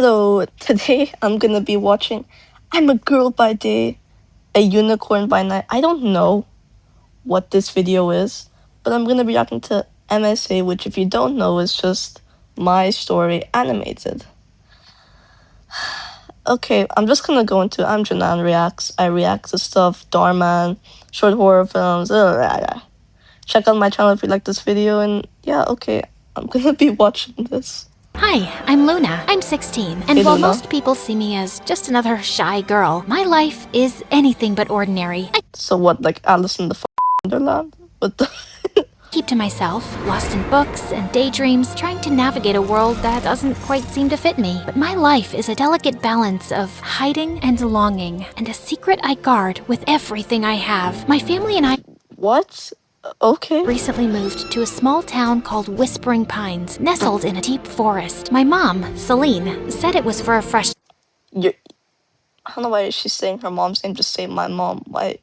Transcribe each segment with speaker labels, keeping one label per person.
Speaker 1: Hello, today I'm gonna be watching I'm a Girl by Day, a Unicorn by Night. I don't know what this video is, but I'm gonna be reacting to MSA, which if you don't know is just my story animated. Okay, I'm just gonna go into I'm Janan Reacts. I react to stuff, Darman, short horror films, Check out my channel if you like this video, and yeah, okay, I'm gonna be watching this.
Speaker 2: Hi, I'm Luna. I'm 16, and
Speaker 1: Hey,
Speaker 2: while
Speaker 1: Luna.
Speaker 2: most people see me as just another shy girl, my life is anything but ordinary. I
Speaker 1: So what, like Alice in the Wonderland? What the?
Speaker 2: keep to myself, lost in books and daydreams, trying to navigate a world that doesn't quite seem to fit me. But my life is a delicate balance of hiding and longing, and a secret I guard with everything I have. My family and I
Speaker 1: What? Okay.
Speaker 2: recently moved to a small town called Whispering Pines, nestled in a deep forest. My mom, Celine, said it was for a fresh
Speaker 1: I don't know why she's saying her mom's name. Just say my mom. Why?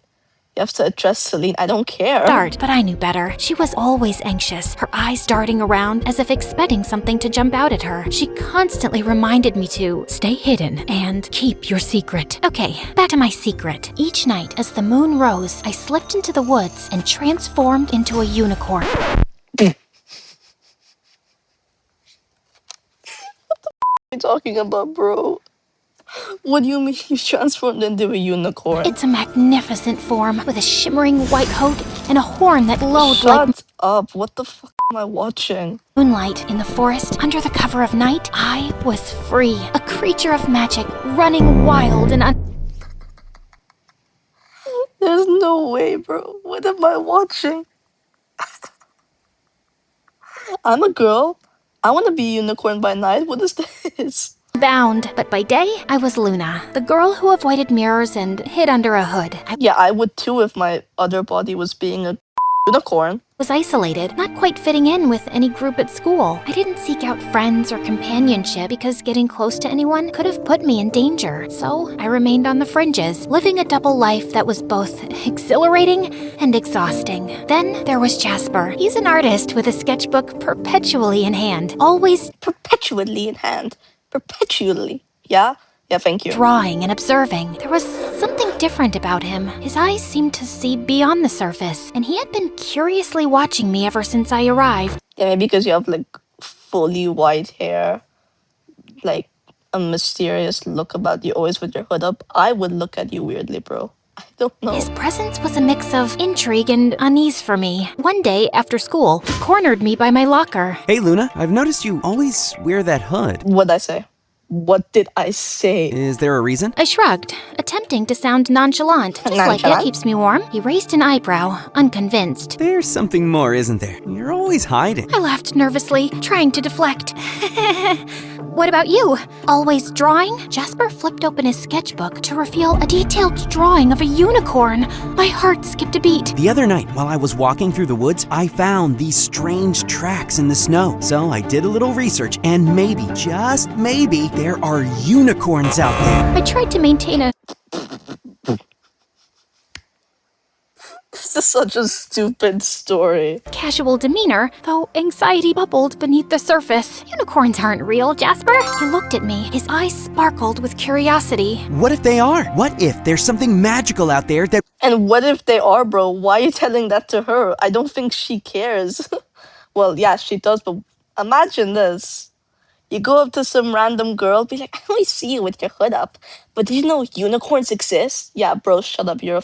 Speaker 1: You have to address Celine. I don't care.
Speaker 2: start, but I knew better. She was always anxious, her eyes darting around as if expecting something to jump out at her. She constantly reminded me to stay hidden and keep your secret. Okay, back to my secret. Each night, as the moon rose, I slipped into the woods and transformed into a unicorn.
Speaker 1: What are you talking about, bro? What do you mean you transformed into a unicorn?
Speaker 2: It's a magnificent form with a shimmering white coat and a horn that glowed like
Speaker 1: Shut up. What the fuck am I watching?
Speaker 2: moonlight in the forest. Under the cover of night, I was free, a creature of magic, running wild and
Speaker 1: There's no way, bro. What am I watching? I'm a girl. I want to be a unicorn by night. What is this?
Speaker 2: bound. But by day, I was Luna, the girl who avoided mirrors and hid under a hood. I
Speaker 1: Yeah, I would too if my other body was being a unicorn.
Speaker 2: was isolated, not quite fitting in with any group at school. I didn't seek out friends or companionship because getting close to anyone could have put me in danger. So I remained on the fringes, living a double life that was both exhilarating and exhausting. Then there was Jasper. He's an artist with a sketchbook perpetually in hand, always
Speaker 1: Perpetually in hand. Perpetually. Yeah? Yeah, thank you.
Speaker 2: drawing and observing. There was something different about him. His eyes seemed to see beyond the surface, and he had been curiously watching me ever since I arrived.
Speaker 1: Yeah, maybe because you have like fully white hair, like a mysterious look about you, always with your hood up. I would look at you weirdly, bro. I don't know.
Speaker 2: His presence was a mix of intrigue and unease for me. One day, after school, he cornered me by my locker.
Speaker 3: Hey Luna, I've noticed you always wear that hood.
Speaker 1: What'd I say? What did I say?
Speaker 3: Is there a reason?
Speaker 2: I shrugged, attempting to sound nonchalant. Just like
Speaker 1: Nonchalant?
Speaker 2: it keeps me warm. He raised an eyebrow, unconvinced.
Speaker 3: There's something more, isn't there? You're always hiding.
Speaker 2: I laughed nervously, trying to deflect. What about you? Always drawing? Jasper flipped open his sketchbook to reveal a detailed drawing of a unicorn. My heart skipped a beat.
Speaker 3: The other night, while I was walking through the woods, I found these strange tracks in the snow. So I did a little research, and maybe, just maybe, there are unicorns out there.
Speaker 2: I tried to maintain a
Speaker 1: This is such a stupid story.
Speaker 2: casual demeanor, though anxiety bubbled beneath the surface. Unicorns aren't real, Jasper. He looked at me, his eyes sparkled with curiosity.
Speaker 3: What if they are? What if there's something magical out there that...
Speaker 1: And what if they are, bro? Why are you telling that to her? I don't think she cares. Well, yeah, she does, but imagine this. You go up to some random girl, be like, I only see you with your hood up, but did you know unicorns exist? Yeah, bro, shut up. You're a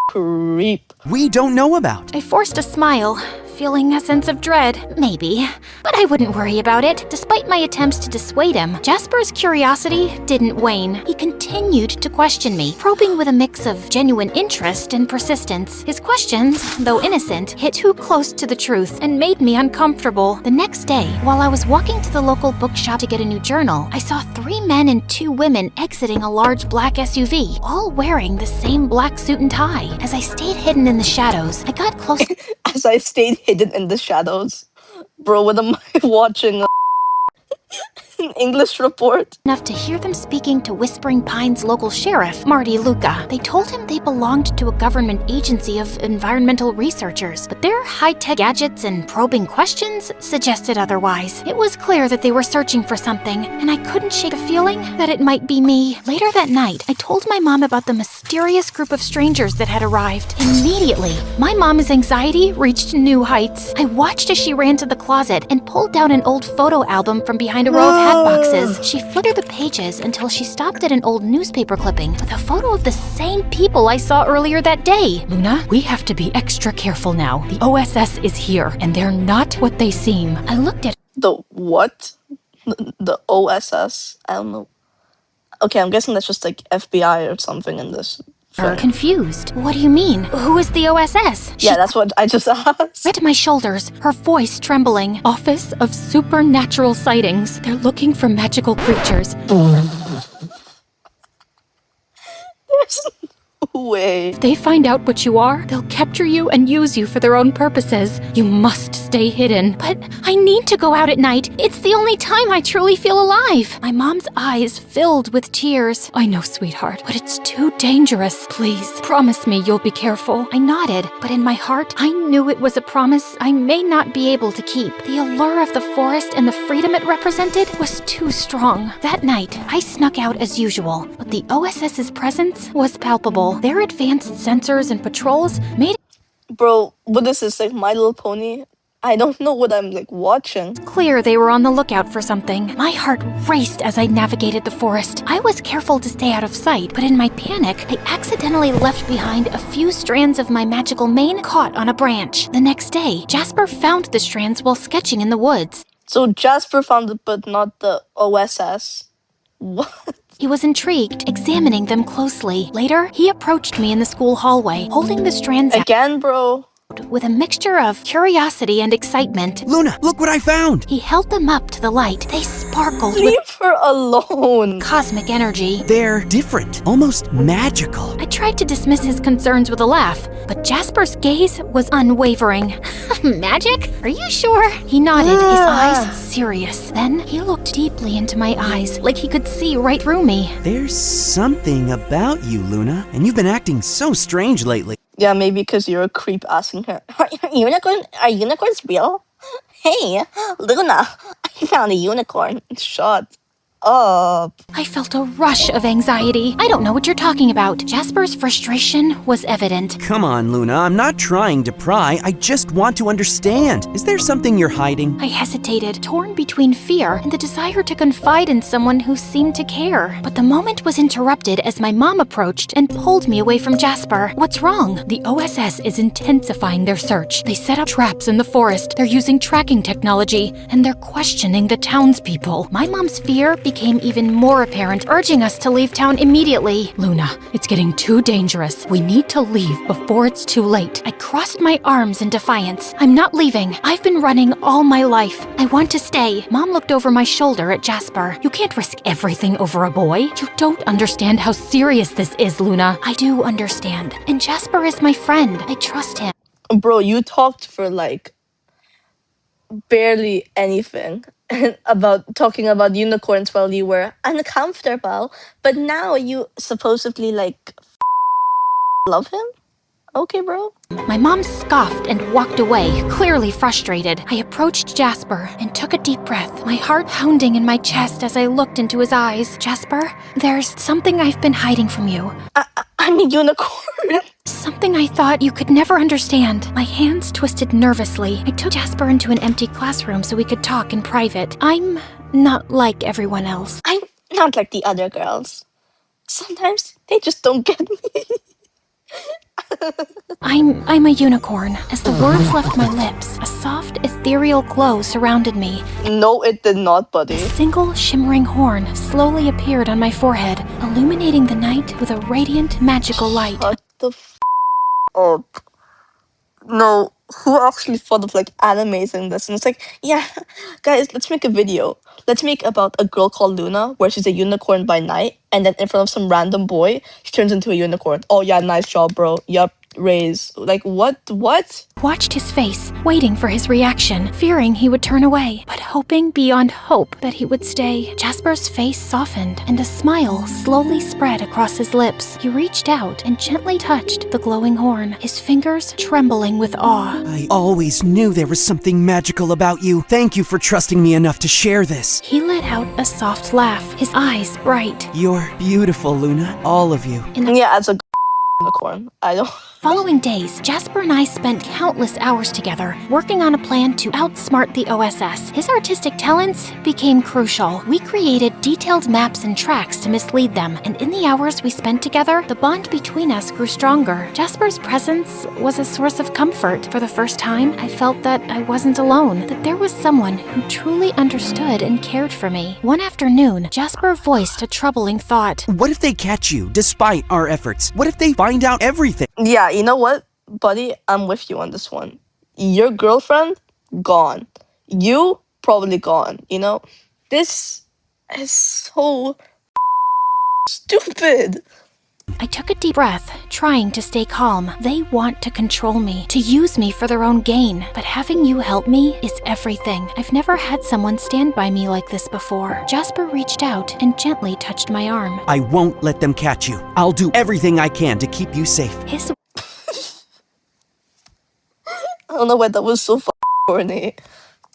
Speaker 1: creep.
Speaker 3: we don't know about?
Speaker 2: I forced a smile, feeling a sense of dread. Maybe. But I wouldn't worry about it. Despite my attempts to dissuade him, Jasper's curiosity didn't wane. He continued to question me, probing with a mix of genuine interest and persistence. His questions, though innocent, hit too close to the truth and made me uncomfortable. The next day, while I was walking to the local bookshop to get a new journal, I saw 3 men and 2 women exiting a large black SUV, all wearing the same black suit and tie. As I stayed hidden in the shadows, I got close.
Speaker 1: As I stayed hidden in the shadows. Bro, what am I watching? English report.
Speaker 2: enough to hear them speaking to Whispering Pines local sheriff, Marty Luca. They told him they belonged to a government agency of environmental researchers, but their high-tech gadgets and probing questions suggested otherwise. It was clear that they were searching for something, and I couldn't shake the feeling that it might be me. Later that night, I told my mom about the mysterious group of strangers that had arrived. Immediately, my mom's anxiety reached new heights. I watched as she ran to the closet and pulled down an old photo album from behind a row of hat boxes. She flipped the pages until she stopped at an old newspaper clipping with a photo of the same people I saw earlier that day.
Speaker 4: Luna, we have to be extra careful now. The OSS is here, and they're not what they seem.
Speaker 2: I looked at
Speaker 1: The what? The OSS? I don't know. Okay, I'm guessing that's just like FBI or something in this
Speaker 2: her,
Speaker 1: thing.
Speaker 2: confused. What do you mean? Who is the OSS?
Speaker 1: Yeah, that's what I just asked.
Speaker 2: Right to my shoulders, her voice trembling.
Speaker 4: Office of Supernatural Sightings. They're looking for magical creatures.
Speaker 1: There's no way.
Speaker 4: If they find out what you are, they'll capture you and use you for their own purposes. You must stay hidden.
Speaker 2: But I need to go out at night. It's the only time I truly feel alive. My mom's eyes filled with tears.
Speaker 4: I know, sweetheart, but it's too dangerous. Please, promise me you'll be careful.
Speaker 2: I nodded, but in my heart, I knew it was a promise I may not be able to keep. The allure of the forest and the freedom it represented was too strong. That night, I snuck out as usual, but the OSS's presence was palpable. Their advanced sensors and patrols made
Speaker 1: Bro, what is this, like My Little Pony? I don't know what I'm like watching.
Speaker 2: clear they were on the lookout for something. My heart raced as I navigated the forest. I was careful to stay out of sight, but in my panic, I accidentally left behind a few strands of my magical mane caught on a branch. The next day, Jasper found the strands while sketching in the woods.
Speaker 1: So Jasper found it, but not the OSS. What?
Speaker 2: He was intrigued, examining them closely. Later, he approached me in the school hallway, holding the strands out
Speaker 1: Again, bro?
Speaker 2: with a mixture of curiosity and excitement.
Speaker 3: Luna, look what I found!
Speaker 2: He held them up to the light. They sparkled with
Speaker 1: Leave her alone.
Speaker 2: cosmic energy.
Speaker 3: They're different, almost magical.
Speaker 2: I tried to dismiss his concerns with a laugh, but Jasper's gaze was unwavering. Magic? Are you sure? He nodded, his eyes serious. Then he looked deeply into my eyes, like he could see right through me.
Speaker 3: There's something about you, Luna, and you've been acting so strange lately.
Speaker 1: Yeah, maybe because you're a creep asking her, are unicorns real? Hey, Luna, I found a unicorn. Shut up.
Speaker 2: I felt a rush of anxiety. I don't know what you're talking about. Jasper's frustration was evident.
Speaker 3: Come on, Luna, I'm not trying to pry. I just want to understand. Is there something you're hiding?
Speaker 2: I hesitated, torn between fear and the desire to confide in someone who seemed to care. But the moment was interrupted as my mom approached and pulled me away from Jasper. What's wrong?
Speaker 4: The OSS is intensifying their search. They set up traps in the forest. They're using tracking technology, and they're questioning the townspeople.
Speaker 2: My mom's fear became even more apparent, urging us to leave town immediately.
Speaker 4: Luna, it's getting too dangerous. We need to leave before it's too late.
Speaker 2: I crossed my arms in defiance. I'm not leaving. I've been running all my life. I want to stay. Mom looked over my shoulder at Jasper.
Speaker 4: You can't risk everything over a boy. You don't understand how serious this is, Luna.
Speaker 2: I do understand. And Jasper is my friend. I trust him.
Speaker 1: Bro, you talked for like barely anything about talking about unicorns while you were uncomfortable, but now you supposedly like love him? Okay, bro.
Speaker 2: My mom scoffed and walked away, clearly frustrated. I approached Jasper and took a deep breath, my heart pounding in my chest as I looked into his eyes. Jasper, there's something I've been hiding from you.
Speaker 1: I'm a unicorn.
Speaker 2: Something I thought you could never understand. My hands twisted nervously. I took Jasper into an empty classroom so we could talk in private. I'm not like everyone else.
Speaker 1: I'm not like the other girls. Sometimes they just don't get me.
Speaker 2: I'm a unicorn. As the words left my lips, a soft, ethereal glow surrounded me.
Speaker 1: No, it did not, buddy.
Speaker 2: A single shimmering horn slowly appeared on my forehead, illuminating the night with a radiant, magical light.
Speaker 1: Shut the up. No, who actually thought of like animating this? And it's like, yeah, guys, let's make a video. Let's make about a girl called Luna, where she's a unicorn by night, and then in front of some random boy, she turns into a unicorn. Oh yeah, nice job, bro. Yup, raise. Like, what?
Speaker 4: Watched his face, waiting for his reaction, fearing he would turn away, but hoping beyond hope that he would stay. Jasper's face softened, and a smile slowly spread across his lips. He reached out and gently touched the glowing horn, his fingers trembling with awe.
Speaker 3: I always knew there was something magical about you. Thank you for trusting me enough to share this.
Speaker 4: He let out a soft laugh, his eyes bright.
Speaker 3: You're beautiful, Luna. All of you.
Speaker 4: In the
Speaker 1: Yeah, as a unicorn. I don't.
Speaker 4: following days, Jasper and I spent countless hours together, working on a plan to outsmart the OSS. His artistic talents became crucial. We created detailed maps and tracks to mislead them, and in the hours we spent together, the bond between us grew stronger. Jasper's presence was a source of comfort. For the first time, I felt that I wasn't alone, that there was someone who truly understood and cared for me. One afternoon, Jasper voiced a troubling thought.
Speaker 3: What if they catch you despite our efforts? What if they find out everything?
Speaker 1: Yeah, you know what, buddy? I'm with you on this one. Your girlfriend, gone. You, probably gone. You know? This is so stupid.
Speaker 4: I took a deep breath, trying to stay calm. They want to control me, to use me for their own gain. But having you help me is everything. I've never had someone stand by me like this before. Jasper reached out and gently touched my arm.
Speaker 3: I won't let them catch you. I'll do everything I can to keep you safe.
Speaker 4: His
Speaker 1: I don't know why that was so corny.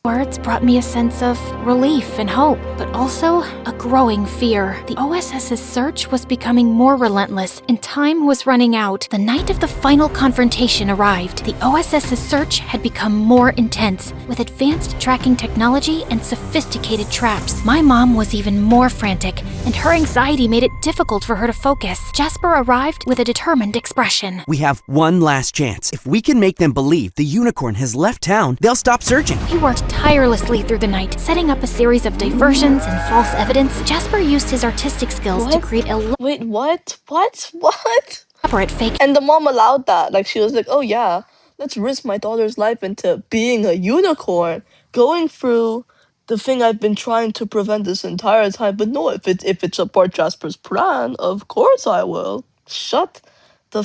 Speaker 4: words brought me a sense of relief and hope, but also a growing fear. The OSS's search was becoming more relentless, and time was running out. The night of the final confrontation arrived. The OSS's search had become more intense, with advanced tracking technology and sophisticated traps. My mom was even more frantic, and her anxiety made it difficult for her to focus. Jasper arrived with a determined expression.
Speaker 3: We have one last chance. If we can make them believe the unicorn has left town, they'll stop searching.
Speaker 4: We worked tirelessly through the night, setting up a series of diversions and false evidence. Jasper used his artistic skills to create
Speaker 1: Wait, what? What?
Speaker 4: elaborate fake
Speaker 1: And the mom allowed that. Like, she was like, oh yeah, let's risk my daughter's life into being a unicorn, going through the thing I've been trying to prevent this entire time. But no, if it's a part Jasper's plan, of course I will. Shut the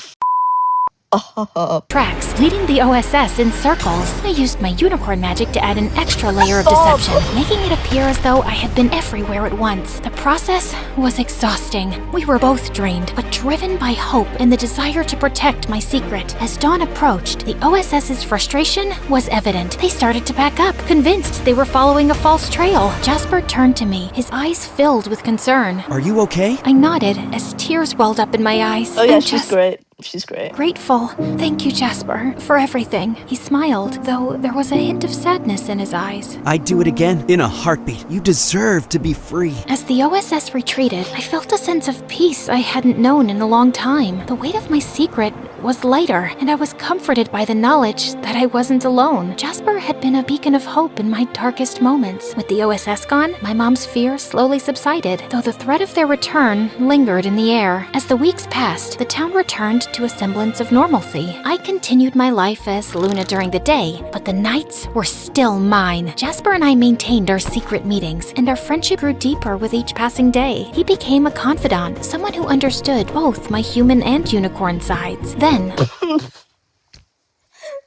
Speaker 1: up.
Speaker 4: tracks, leading the OSS in circles. I used my unicorn magic to add an extra layer of
Speaker 1: Stop.
Speaker 4: deception, making it appear as though I had been everywhere at once. The process was exhausting. We were both drained, but driven by hope and the desire to protect my secret. As dawn approached, the OSS's frustration was evident. They started to back up, convinced they were following a false trail. Jasper turned to me, his eyes filled with concern.
Speaker 3: Are you okay?
Speaker 4: I nodded as tears welled up in my eyes.
Speaker 1: Oh yeah,
Speaker 4: I'm
Speaker 1: she's
Speaker 4: just
Speaker 1: great. She's great.
Speaker 4: grateful. Thank you, Jasper, for everything. He smiled, though there was a hint of sadness in his eyes.
Speaker 3: I'd do it again in a heartbeat. You deserve to be free.
Speaker 4: As the OSS retreated, I felt a sense of peace I hadn't known in a long time. The weight of my secret was lighter, and I was comforted by the knowledge that I wasn't alone. Jasper had been a beacon of hope in my darkest moments. With the OSS gone, my mom's fear slowly subsided, though the threat of their return lingered in the air. As the weeks passed, the town returned to a semblance of normalcy. I continued my life as Luna during the day, but the nights were still mine. Jasper and I maintained our secret meetings, and our friendship grew deeper with each passing day. He became a confidant, someone who understood both my human and unicorn sides. Then,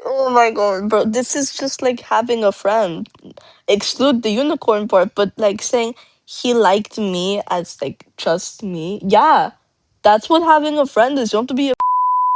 Speaker 1: Oh my god, bro, this is just like having a friend. Exclude the unicorn part, but like saying he liked me as like just me. Yeah, that's what having a friend is. You don't have to be a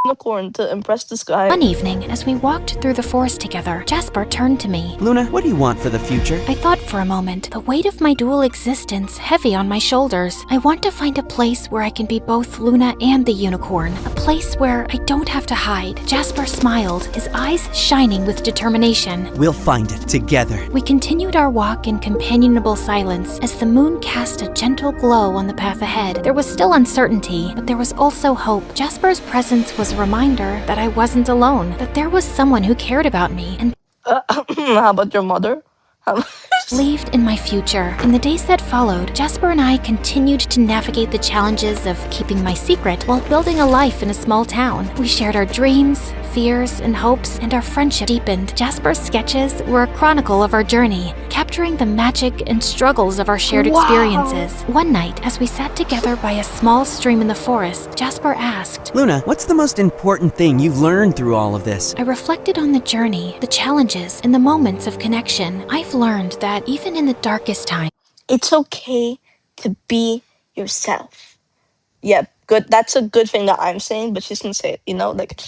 Speaker 1: unicorn to impress this guy.
Speaker 4: one evening, as we walked through the forest together, Jasper turned to me.
Speaker 3: Luna, what do you want for the future?
Speaker 4: I thought for a moment, the weight of my dual existence heavy on my shoulders. I want to find a place where I can be both Luna and the unicorn. A place where I don't have to hide. Jasper smiled, his eyes shining with determination.
Speaker 3: We'll find it together.
Speaker 4: We continued our walk in companionable silence as the moon cast a gentle glow on the path ahead. There was still uncertainty, but there was also hope. Jasper's presence was a reminder that I wasn't alone, that there was someone who cared about me, and
Speaker 1: How about your mother? How-
Speaker 4: believed in my future. In the days that followed, Jasper and I continued to navigate the challenges of keeping my secret while building a life in a small town. We shared our dreams, fears, and hopes, and our friendship deepened. Jasper's sketches were a chronicle of our journey, capturing the magic and struggles of our shared experiences. One night, as we sat together by a small stream in the forest, Jasper asked,
Speaker 3: Luna, what's the most important thing you've learned through all of this?
Speaker 4: I reflected on the journey, the challenges, and the moments of connection. I've learned that even in the darkest times,
Speaker 1: It's okay to be yourself. Yeah, good. That's a good thing that I'm saying, but she's gonna say it, like.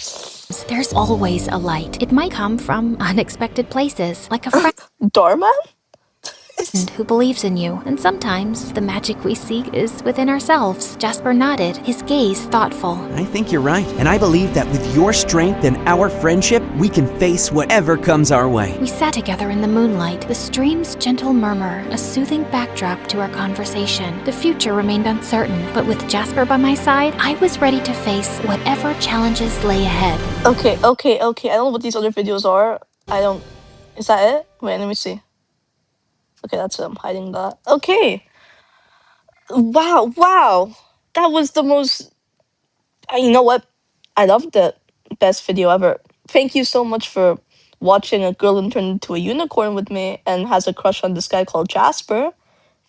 Speaker 4: there's always a light. It might come from unexpected places, like a friend
Speaker 1: Doorman?
Speaker 4: who believes in you. And sometimes the magic we seek is within ourselves. Jasper nodded, his gaze thoughtful.
Speaker 3: I think you're right, and I believe that with your strength and our friendship, we can face whatever comes our way.
Speaker 4: We sat together in the moonlight, the stream's gentle murmur, a soothing backdrop to our conversation. The future remained uncertain, but with Jasper by my side, I was ready to face whatever challenges lay ahead.
Speaker 1: Okay. I don't know what these other videos are. Is that it? Wait, let me see. Okay, that's it. I'm hiding that. Okay. Wow. That was the most. You know what? I loved the best video ever. Thank you so much for watching a girl turn into a unicorn with me and has a crush on this guy called Jasper.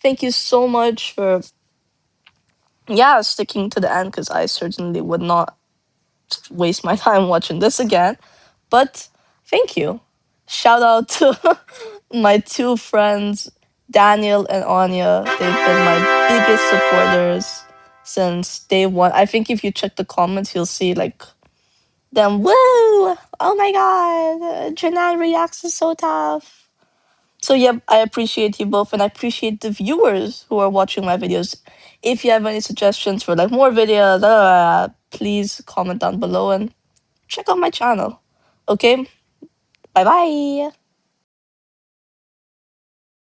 Speaker 1: Thank you so much for sticking to the end, because I certainly would not waste my time watching this again. But thank you. Shout out to my two friends, Daniel and Anya. They've been my biggest supporters since day one. I think if you check the comments, you'll see them. Woo! Oh my god, Janan reacts is so tough. So yeah, I appreciate you both, and I appreciate the viewers who are watching my videos. If you have any suggestions for more videos, please comment down below and check out my channel. Okay, bye bye.